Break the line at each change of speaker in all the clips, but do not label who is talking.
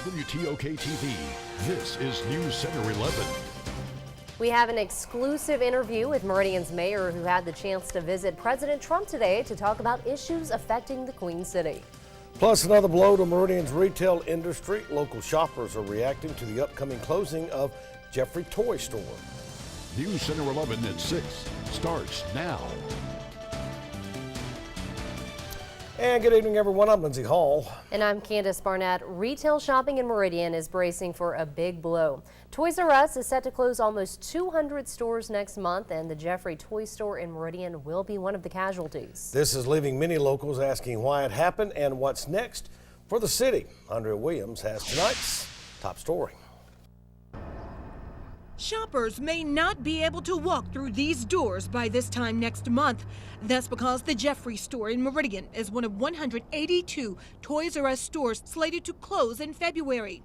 WTOK-TV, this is News Center 11.
We have an exclusive interview with Meridian's mayor who had the chance to visit President Trump today to talk about issues affecting the Queen City.
Plus another blow to Meridian's retail industry. Local shoppers are reacting to the upcoming closing of Jeffrey Toy Store.
News Center 11 at 6 starts now.
And good evening, everyone. I'm Lindsay Hall.
And I'm Candace Barnett. Retail shopping in Meridian is bracing for a big blow. Toys R Us is set to close almost 200 stores next month, and the Jeffrey Toy Store in Meridian will be one of the casualties.
This is leaving many locals asking why it happened and what's next for the city. Andrea Williams has tonight's top story.
Shoppers may not be able to walk through these doors by this time next month. That's because the Jeffrey store in Meridian is one of 182 Toys R Us stores slated to close in February.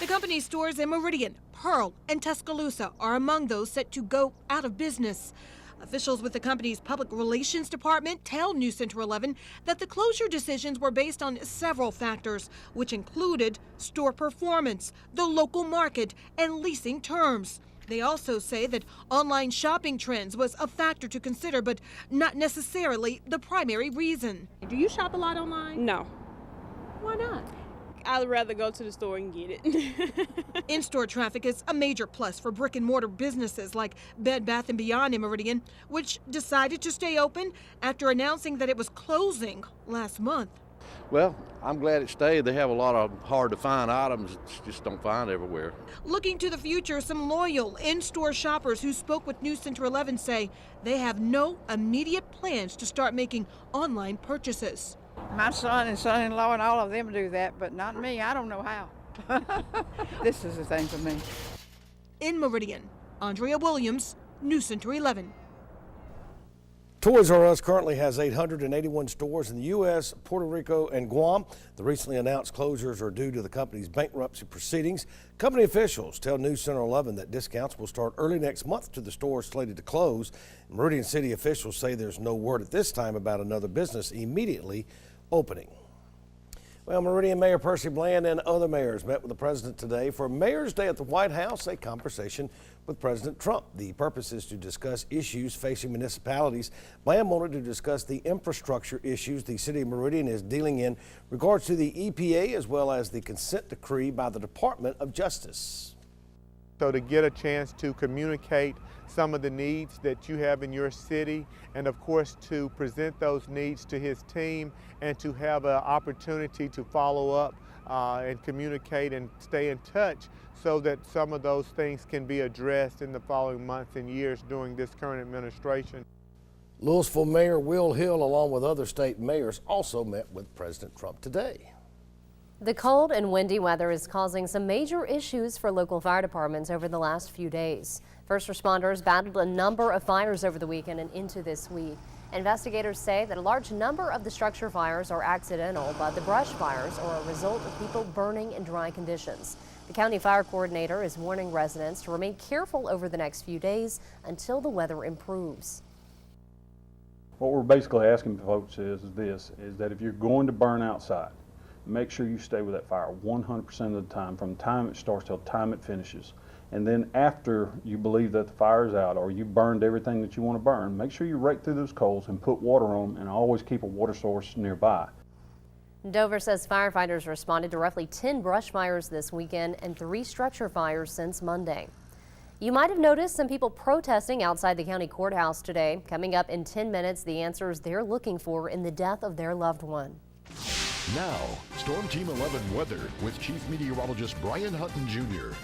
The company's stores in Meridian, Pearl, and Tuscaloosa are among those set to go out of business. Officials with the company's public relations department tell News Center 11 that the closure decisions were based on several factors, which included store performance, the local market, and leasing terms. They also say that online shopping trends was a factor to consider, but not necessarily the primary reason.
Do you shop a lot online?
No.
Why not?
I'd rather go to the store and get it.
In-store traffic is a major plus for brick and mortar businesses like Bed Bath & Beyond in Meridian, which decided to stay open after announcing that it was closing last month.
Well, I'm glad it stayed. They have a lot of hard-to-find items that you just don't find everywhere.
Looking to the future, some loyal in-store shoppers who spoke with News Center 11 say they have no immediate plans to start making online purchases.
My son and son-in-law and all of them do that, but not me. I don't know how. This is the thing for me.
In Meridian, Andrea Williams, News Center 11.
Toys R Us currently has 881 stores in the U.S., Puerto Rico, and Guam. The recently announced closures are due to the company's bankruptcy proceedings. Company officials tell News Center 11 that discounts will start early next month to the stores slated to close. Meridian City officials say there's no word at this time about another business immediately opening. Well, Meridian Mayor Percy Bland and other mayors met with the president today for Mayor's Day at the White House, a conversation with President Trump. The purpose is to discuss issues facing municipalities. Bland wanted to discuss the infrastructure issues the city of Meridian is dealing in regards to the EPA as well as the consent decree by the Department of Justice.
So to get a chance to communicate some of the needs that you have in your city, and of course to present those needs to his team and to have an opportunity to follow up and communicate and stay in touch so that some of those things can be addressed in the following months and years during this current administration.
Louisville Mayor Will Hill, along with other state mayors, also met with President Trump today.
The cold and windy weather is causing some major issues for local fire departments over the last few days. First responders battled a number of fires over the weekend and into this week. Investigators say that a large number of the structure fires are accidental, but the brush fires are a result of people burning in dry conditions. The county fire coordinator is warning residents to remain careful over the next few days until the weather improves.
What we're basically asking folks is that if you're going to burn outside, make sure you stay with that fire 100% of the time, from the time it starts till the time it finishes. And then after you believe that the fire is out or you burned everything that you want to burn, make sure you rake through those coals and put water on them, and always keep a water source nearby.
Dover says firefighters responded to roughly 10 brush fires this weekend and 3 structure fires since Monday. You might have noticed some people protesting outside the county courthouse today. Coming up in 10 minutes, the answers they're looking for in the death of their loved one.
Now, Storm Team 11 weather with Chief Meteorologist Brian Hutton Jr.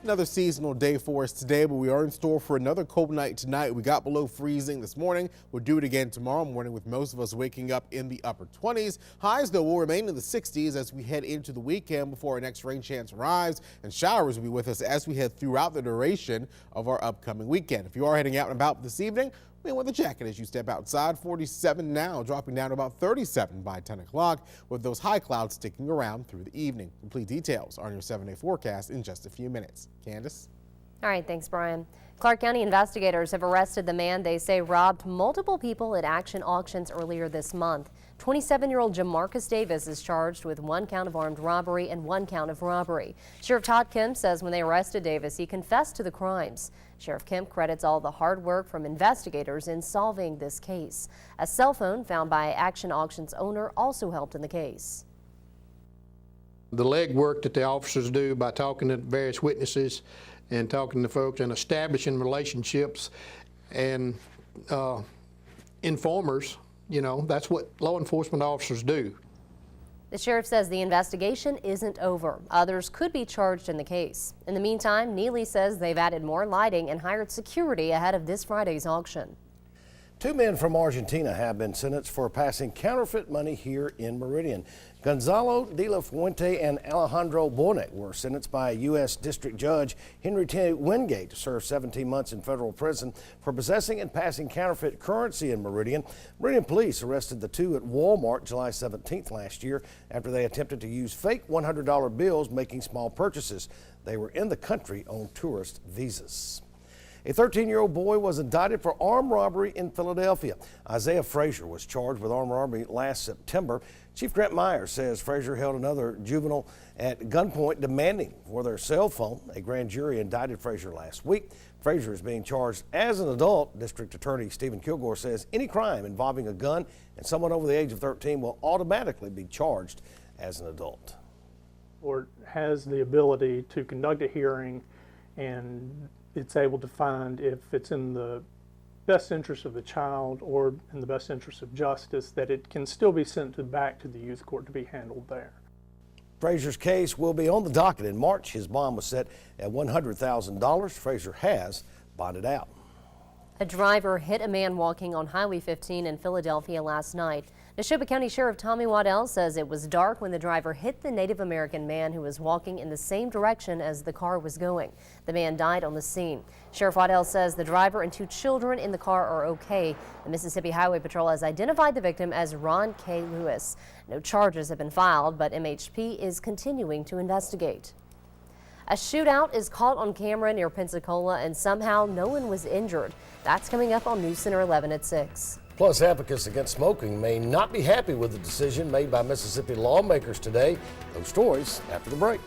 Another seasonal day for us today, but we are in store for another cold night tonight. We got below freezing this morning. We'll do it again tomorrow morning, with most of us waking up in the upper 20s. Highs, though, will remain in the 60s as we head into the weekend before our next rain chance arrives, and showers will be with us as we head throughout the duration of our upcoming weekend. If you are heading out and about this evening, in with a jacket as you step outside. 47 now, dropping down to about 37 by 10 o'clock, with those high clouds sticking around through the evening. Complete details are in your 7-day forecast in just a few minutes. Candace?
All right, thanks, Brian. Clark County investigators have arrested the man they say robbed multiple people at Action Auctions earlier this month. 27-year-old Jamarcus Davis is charged with 1 count of armed robbery and 1 count of robbery. Sheriff Todd Kemp says when they arrested Davis, he confessed to the crimes. Sheriff Kemp credits all the hard work from investigators in solving this case. A cell phone found by Action Auctions owner also helped in the case.
The legwork that the officers do by talking to various witnesses and talking to folks and establishing relationships and informers, you know, that's what law enforcement officers do.
The sheriff says the investigation isn't over. Others could be charged in the case. In the meantime, Neely says they've added more lighting and hired security ahead of this Friday's auction.
2 men from Argentina have been sentenced for passing counterfeit money here in Meridian. Gonzalo de la Fuente and Alejandro Bonet were sentenced by U.S. District Judge Henry T. Wingate to serve 17 months in federal prison for possessing and passing counterfeit currency in Meridian. Meridian police arrested the two at Walmart July 17th last year after they attempted to use fake $100 bills making small purchases. They were in the country on tourist visas. A 13-year-old boy was indicted for armed robbery in Philadelphia. Isaiah Frazier was charged with armed robbery last September. Chief Grant Myers says Frazier held another juvenile at gunpoint demanding for their cell phone. A grand jury indicted Frazier last week. Frazier is being charged as an adult. District Attorney Stephen Kilgore says any crime involving a gun and someone over the age of 13 will automatically be charged as an adult.
Or has the ability to conduct a hearing, and it's able to find if it's in the best interest of the child or in the best interest of justice, that it can still be sent back to the youth court to be handled there.
Frazier's case will be on the docket in March. His bond was set at $100,000. Frazier has bonded out.
A driver hit a man walking on Highway 15 in Philadelphia last night. Neshoba County Sheriff Tommy Waddell says it was dark when the driver hit the Native American man who was walking in the same direction as the car was going. The man died on the scene. Sheriff Waddell says the driver and 2 children in the car are okay. The Mississippi Highway Patrol has identified the victim as Ron K. Lewis. No charges have been filed, but MHP is continuing to investigate. A shootout is caught on camera near Pensacola, and somehow no one was injured. That's coming up on News Center 11 at 6.
Plus, advocates against smoking may not be happy with the decision made by Mississippi lawmakers today. Those stories after the break.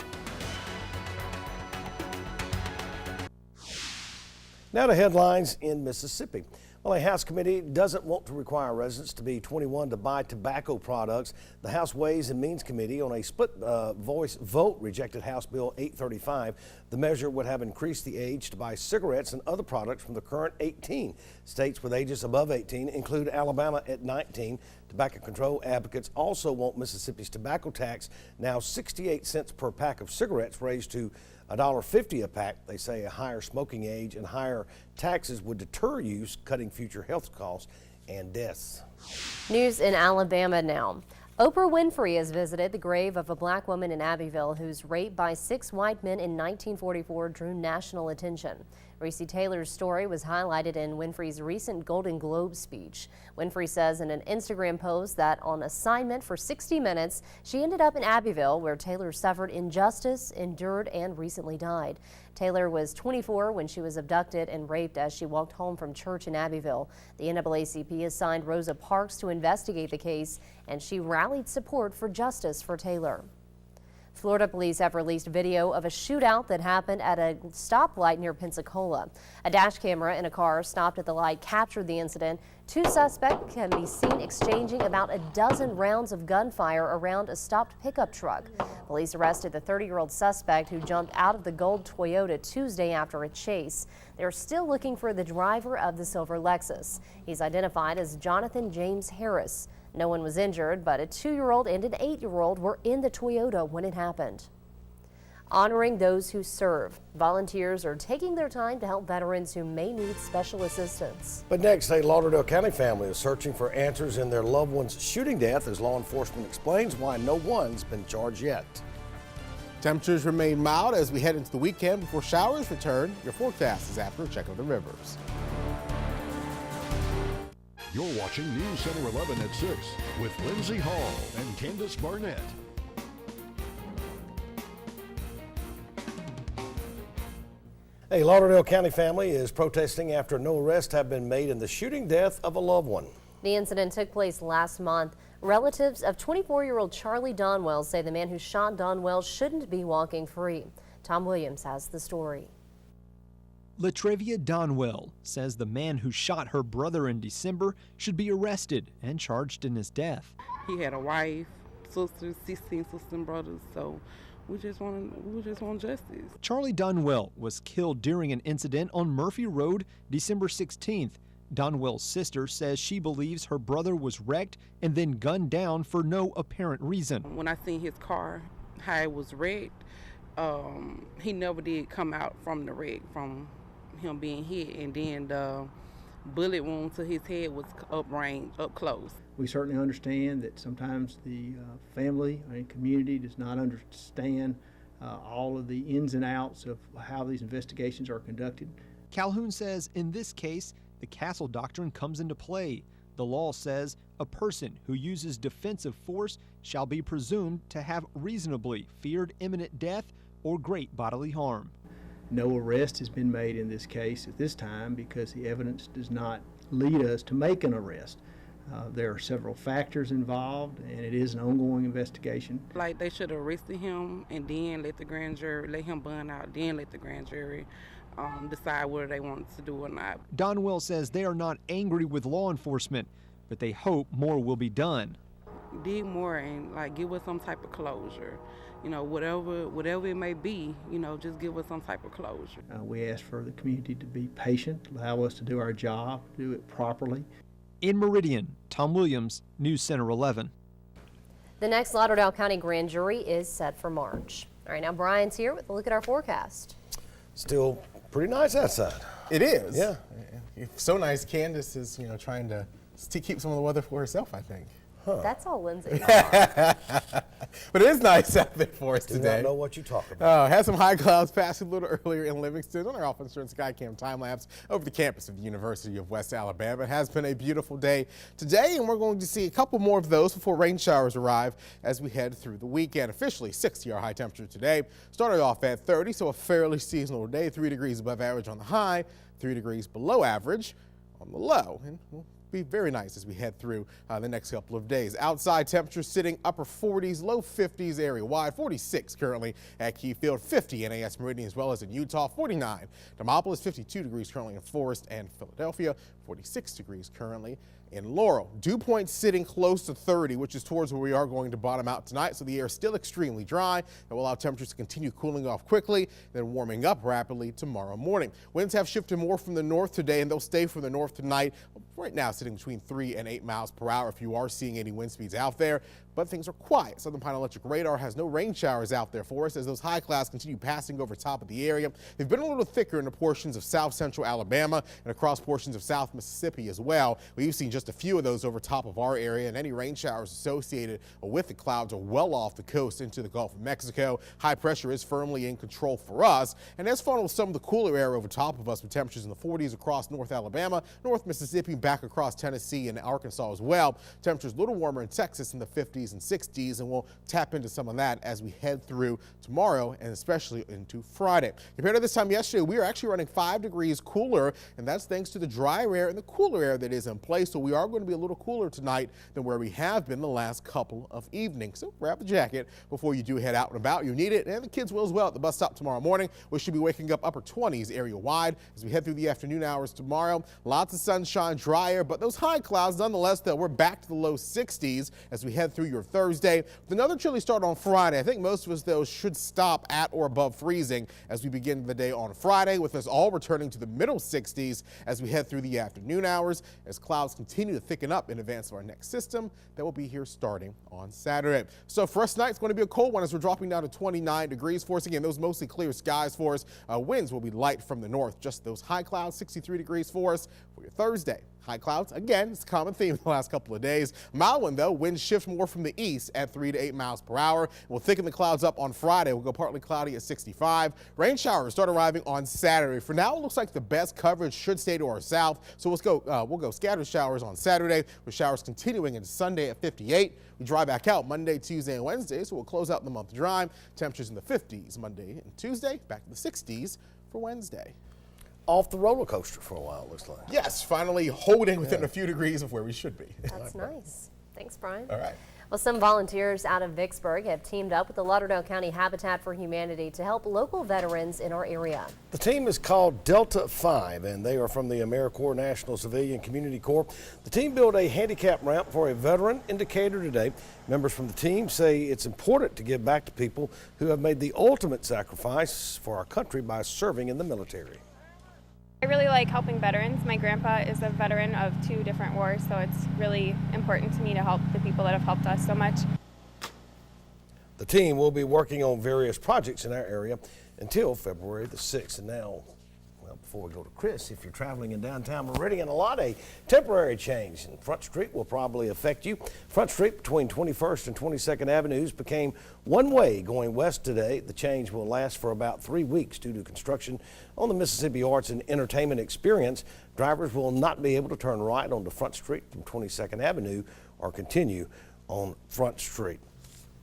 Now to headlines in Mississippi. Well, a House committee doesn't want to require residents to be 21 to buy tobacco products. The House Ways and Means Committee, on a split voice vote, rejected House Bill 835. The measure would have increased the age to buy cigarettes and other products from the current 18. States with ages above 18 include Alabama at 19. Tobacco control advocates also want Mississippi's tobacco tax, now 68 cents per pack of cigarettes, raised to $1.50 a pack. They say a higher smoking age and higher taxes would deter use, cutting future health costs and deaths.
News in Alabama now. Oprah Winfrey has visited the grave of a black woman in Abbeville whose rape by 6 white men in 1944 drew national attention. Reese Taylor's story was highlighted in Winfrey's recent Golden Globe speech. Winfrey says in an Instagram post that on assignment for 60 Minutes, she ended up in Abbeville, where Taylor suffered injustice, endured, and recently died. Taylor was 24 when she was abducted and raped as she walked home from church in Abbeville. The NAACP assigned Rosa Parks to investigate the case, and she rallied support for justice for Taylor. Florida police have released video of a shootout that happened at a stoplight near Pensacola. A dash camera in a car stopped at the light captured the incident. 2 suspects can be seen exchanging about a dozen rounds of gunfire around a stopped pickup truck. Police arrested the 30-year-old suspect who jumped out of the gold Toyota Tuesday after a chase. They're still looking for the driver of the silver Lexus. He's identified as Jonathan James Harris. No one was injured, but a 2-year-old and an 8-year-old were in the Toyota when it happened. Honoring those who serve. Volunteers are taking their time to help veterans who may need special assistance.
But next, a Lauderdale County family is searching for answers in their loved one's shooting death as law enforcement explains why no one's been charged yet.
Temperatures remain mild as we head into the weekend before showers return. Your forecast is after a check of the rivers.
You're watching News Center 11 at 6 with Lindsay Hall and Candace Barnett.
A Lauderdale County family is protesting after no arrests have been made in the shooting death of a loved one.
The incident took place last month. Relatives of 24-year-old Charlie Donwell say the man who shot Donwell shouldn't be walking free. Tom Williams has the story.
Latrevia Donwell says the man who shot her brother in December should be arrested and charged in his death.
He had a wife, sisters, 16 sisters and brothers, so we just want justice.
Charlie Donwell was killed during an incident on Murphy Road December 16th. Donwell's sister says she believes her brother was wrecked and then gunned down for no apparent reason.
When I seen his car, how it was wrecked, he never did come out from the wreck, from him being hit, and then the bullet wound to his head was up close.
We certainly understand that sometimes the family and community does not understand all of the ins and outs of how these investigations are conducted.
Calhoun says in this case, the Castle Doctrine comes into play. The law says a person who uses defensive force shall be presumed to have reasonably feared imminent death or great bodily harm.
No arrest has been made in this case at this time because the evidence does not lead us to make an arrest. There are several factors involved, and it is an ongoing investigation.
Like, they should have arrested him and then let the grand jury, let him bond out, then let the grand jury decide whether they want to do or not.
Donwell says they are not angry with law enforcement, but they hope more will be done.
Dig more and give us some type of closure. You know, whatever it may be, just give us some type of closure.
We ask for the community to be patient, allow us to do our job, do it properly.
In Meridian, Tom Williams, News Center 11.
The next Lauderdale County grand jury is set for March. All right, now Brian's here with a look at our forecast.
Still pretty nice outside.
It is.
Yeah.
It's so nice. Candace is, trying to keep some of the weather for herself, I think.
Huh.
That's all Lindsay.
But it is nice out there for us
Do
today.
not know what you talk about.
Had some high clouds passing a little earlier in Livingston on our Offense and Skycam time lapse over the campus of the University of West Alabama. It has been a beautiful day today, and we're going to see a couple more of those before rain showers arrive as we head through the weekend. Officially 60 our high temperature today. Started off at 30, so a fairly seasonal day. 3 degrees above average on the high, 3 degrees below average on the low. And we'll be very nice as we head through the next couple of days. Outside temperatures sitting upper 40s, low 50s area wide. 46 currently at Keyfield, 50 in AS Meridian as well as in Utah, 49 Demopolis, 52 degrees currently in Forest and Philadelphia, 46 degrees currently in Laurel. Dew point sitting close to 30, which is towards where we are going to bottom out tonight. So the air is still extremely dry. That will allow temperatures to continue cooling off quickly, then warming up rapidly tomorrow morning. Winds have shifted more from the north today, and they'll stay from the north tonight. Right now sitting between 3 and 8 miles per hour if you are seeing any wind speeds out there. But things are quiet. Southern Pine Electric Radar has no rain showers out there for us as those high clouds continue passing over top of the area. They've been a little thicker in the portions of south central Alabama and across portions of south Mississippi as well. We've seen just a few of those over top of our area, and any rain showers associated with the clouds are well off the coast into the Gulf of Mexico. High pressure is firmly in control for us, and that's funneled some of the cooler air over top of us with temperatures in the 40s across North Alabama, North Mississippi, back across Tennessee and Arkansas as well. Temperatures a little warmer in Texas in the 50s and 60s, and we'll tap into some of that as we head through tomorrow and especially into Friday. Compared to this time yesterday, we are actually running 5 degrees cooler, and that's thanks to the drier air and the cooler air that is in place. So we are going to be a little cooler tonight than where we have been the last couple of evenings. So grab a jacket before you do head out and about. You need it, and the kids will as well at the bus stop tomorrow morning. We should be waking up upper 20s area wide as we head through the afternoon hours tomorrow. Lots of sunshine, drier, but those high clouds nonetheless, though, we're back to the low 60s as we head through your Thursday. With another chilly start on Friday. I think most of us, though, should stop at or above freezing as we begin the day on Friday, with us all returning to the middle 60s as we head through the afternoon hours as clouds continue to thicken up in advance of our next system that will be here starting on Saturday. So for us tonight, it's going to be a cold one as we're dropping down to 29 degrees for us. Again, those mostly clear skies for us. Winds will be light from the north. Just those high clouds, 63 degrees for us for your Thursday. High clouds, again, it's a common theme the last couple of days. Mild one, though, winds shift more from the east at 3 to 8 miles per hour. We'll thicken the clouds up on Friday. We'll go partly cloudy at 65. Rain showers start arriving on Saturday. For now, it looks like the best coverage should stay to our south. So we'll go scattered showers on Saturday, with showers continuing into Sunday at 58. We dry back out Monday, Tuesday, and Wednesday, so we'll close out the month dry. Temperatures in the 50s Monday and Tuesday, back to the 60s for for Wednesday.
Off the roller coaster for a while, it looks like.
Yes, finally holding within a few degrees of where we should be.
That's nice. Thanks, Brian.
All right.
Well, some volunteers out of Vicksburg have teamed up with the Lauderdale County Habitat for Humanity to help local veterans in our area.
The team is called Delta 5, and they are from the AmeriCorps National Civilian Community Corps. The team built a handicap ramp for a veteran in Decatur today. Members from the team say it's important to give back to people who have made the ultimate sacrifice for our country by serving in the military.
I really like helping veterans. My grandpa is a veteran of 2 different wars, so it's really important to me to help the people that have helped us so much.
The team will be working on various projects in our area until February the 6th. And now, well, before we go to Chris, if you're traveling in downtown Meridian, a lot of temporary change. And Front Street will probably affect you. Front Street between 21st and 22nd Avenues became one-way going west today. The change will last for about 3 weeks due to construction on the Mississippi Arts and Entertainment Experience. Drivers will not be able to turn right onto Front Street from 22nd Avenue or continue on Front Street.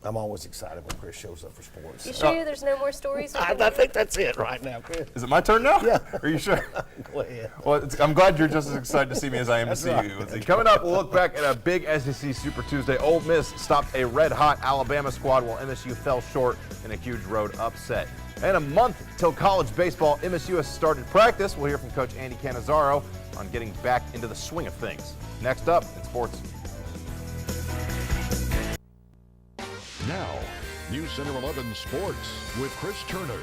I'm always excited when Chris shows up for sports.
You sure there's no more stories?
I think that's it right now, Chris.
Is it my turn now?
Yeah.
Are you sure?
Go ahead.
Well, I'm glad you're just as excited to see me as I am to see you. Coming up, we'll look back at a big SEC Super Tuesday. Ole Miss stopped a red-hot Alabama squad while MSU fell short in a huge road upset. And a month till college baseball, MSU has started practice. We'll hear from Coach Andy Cannizaro on getting back into the swing of things. Next up in sports.
Now, News Center 11 Sports with Chris Turner.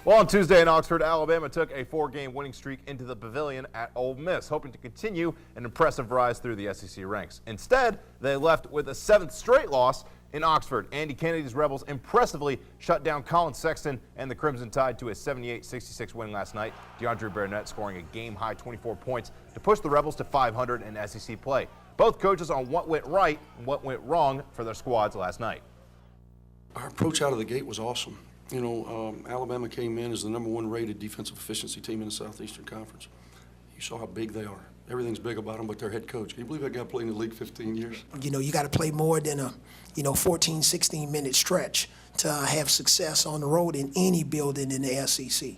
Well, on Tuesday in Oxford, Alabama took a 4-game winning streak into the pavilion at Ole Miss, hoping to continue an impressive rise through the SEC ranks. Instead, they left with a 7th straight loss in Oxford. Andy Kennedy's Rebels impressively shut down Colin Sexton and the Crimson Tide to a 78-66 win last night. DeAndre Barnett scoring a game-high 24 points to push the Rebels to 500 in SEC play. Both coaches on what went right and what went wrong for their squads last night.
Our approach out of the gate was awesome. You know, Alabama came in as the #1 rated defensive efficiency team in the Southeastern Conference. You saw how big they are. Everything's big about them but their head coach. Can you believe that guy played in the league 15 years?
You know, you got to play more than a 14, 16-minute stretch to have success on the road in any building in the SEC.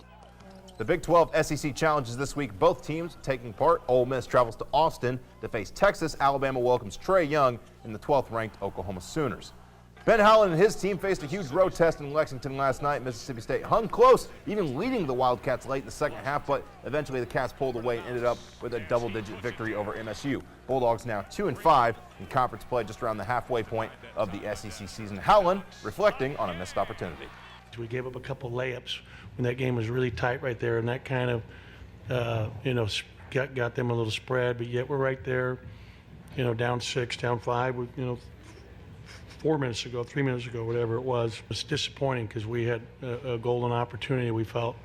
The Big 12 SEC challenges this week, both teams taking part. Ole Miss travels to Austin to face Texas. Alabama welcomes Trae Young in the 12th-ranked Oklahoma Sooners. Ben Howland and his team faced a huge road test in Lexington last night. Mississippi State hung close, even leading the Wildcats late in the second half, but eventually the Cats pulled away and ended up with a double-digit victory over MSU. Bulldogs now 2-5 in conference play, just around the halfway point of the SEC season. Howland reflecting on a missed opportunity.
We gave up a couple layups when that game was really tight right there, and that kind of, got them a little spread. But yet we're right there, down 6, down 5. 3 minutes ago, whatever it was. It's disappointing because we had a golden opportunity. We felt,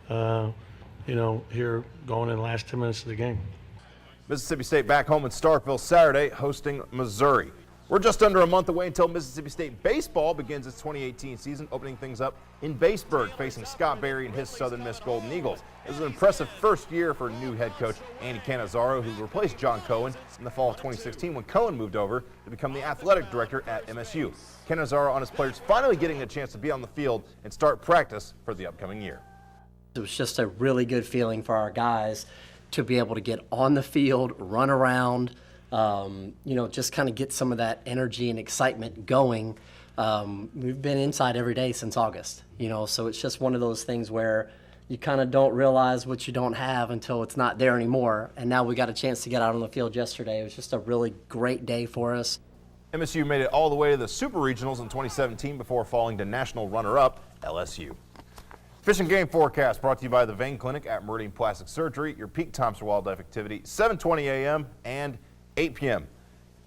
here going in the last 10 minutes of the game.
Mississippi State back home in Starkville Saturday, hosting Missouri. We're just under a month away until Mississippi State baseball begins its 2018 season, opening things up in Baseburg, facing Scott Berry and his Southern Miss Golden Eagles. It was an impressive first year for new head coach Andy Cannizaro, who replaced John Cohen in the fall of 2016 when Cohen moved over to become the athletic director at MSU. Cannizaro on his players finally getting a chance to be on the field and start practice for the upcoming year.
It was just a really good feeling for our guys to be able to get on the field, run around, just kind of get some of that energy and excitement going. We've been inside every day since August, so it's just one of those things where you kind of don't realize what you don't have until it's not there anymore. And now we got a chance to get out on the field yesterday. It was just a really great day for us.
MSU made it all the way to the Super Regionals in 2017 before falling to national runner-up LSU. Fish and Game Forecast brought to you by the Vein Clinic at Meridian Plastic Surgery. Your peak times for wildlife activity, 7:20 a.m. and 8 p.m.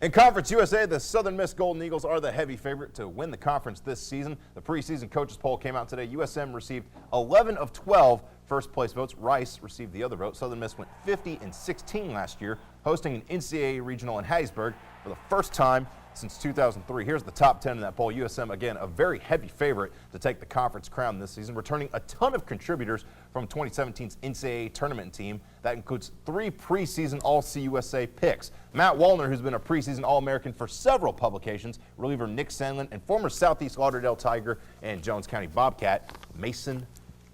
In Conference USA, the Southern Miss Golden Eagles are the heavy favorite to win the conference this season. The preseason coaches poll came out today. USM received 11 of 12 first place votes. Rice received the other vote. Southern Miss went 50-16 last year, hosting an NCAA regional in Hattiesburg for the first time since 2003. Here's the top 10 in that poll. USM, again, a very heavy favorite to take the conference crown this season, returning a ton of contributors from 2017's NCAA tournament team. That includes 3 preseason All-CUSA picks. Matt Wallner, who's been a preseason All-American for several publications, reliever Nick Sandlin, and former Southeast Lauderdale Tiger and Jones County Bobcat Mason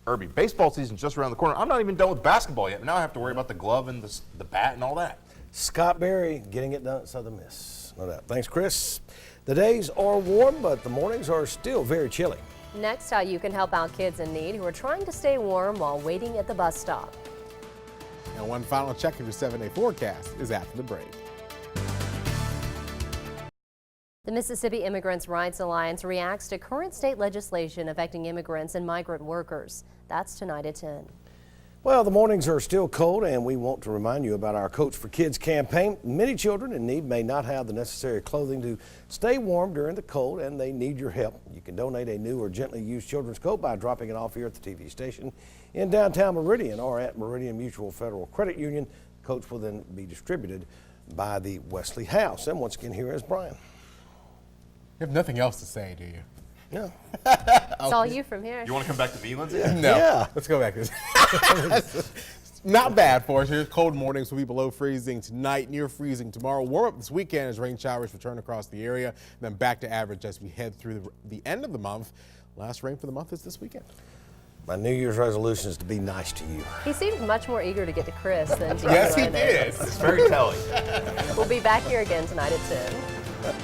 Irby. Baseball season just around the corner. I'm not even done with basketball yet, but now I have to worry about the glove and the bat and all that.
Scott Berry getting it done at Southern Miss. No doubt. Thanks, Chris. The days are warm, but the mornings are still very chilly.
Next, how you can help out kids in need who are trying to stay warm while waiting at the bus stop.
And one final check of your 7-day forecast is after the break.
The Mississippi Immigrants' Rights Alliance reacts to current state legislation affecting immigrants and migrant workers. That's tonight at 10.
Well, the mornings are still cold, and we want to remind you about our Coats for Kids campaign. Many children in need may not have the necessary clothing to stay warm during the cold, and they need your help. You can donate a new or gently used children's coat by dropping it off here at the TV station in downtown Meridian or at Meridian Mutual Federal Credit Union. Coats will then be distributed by the Wesley House. And once again, here is Brian.
You have nothing else to say, do you?
No.
It's all you from here.
You want to come back to me, Lindsay?
No.
Yeah.
Let's go back to this. Not bad for us. Cold mornings will be below freezing tonight, near freezing tomorrow. Warm up this weekend as rain showers return across the area, and then back to average as we head through the end of the month. Last rain for the month is this weekend.
My New Year's resolution is to be nice to you.
He seemed much more eager to get to Chris than to you.
Yes, he did.
It's very telling.
We'll be back here again tonight at 10.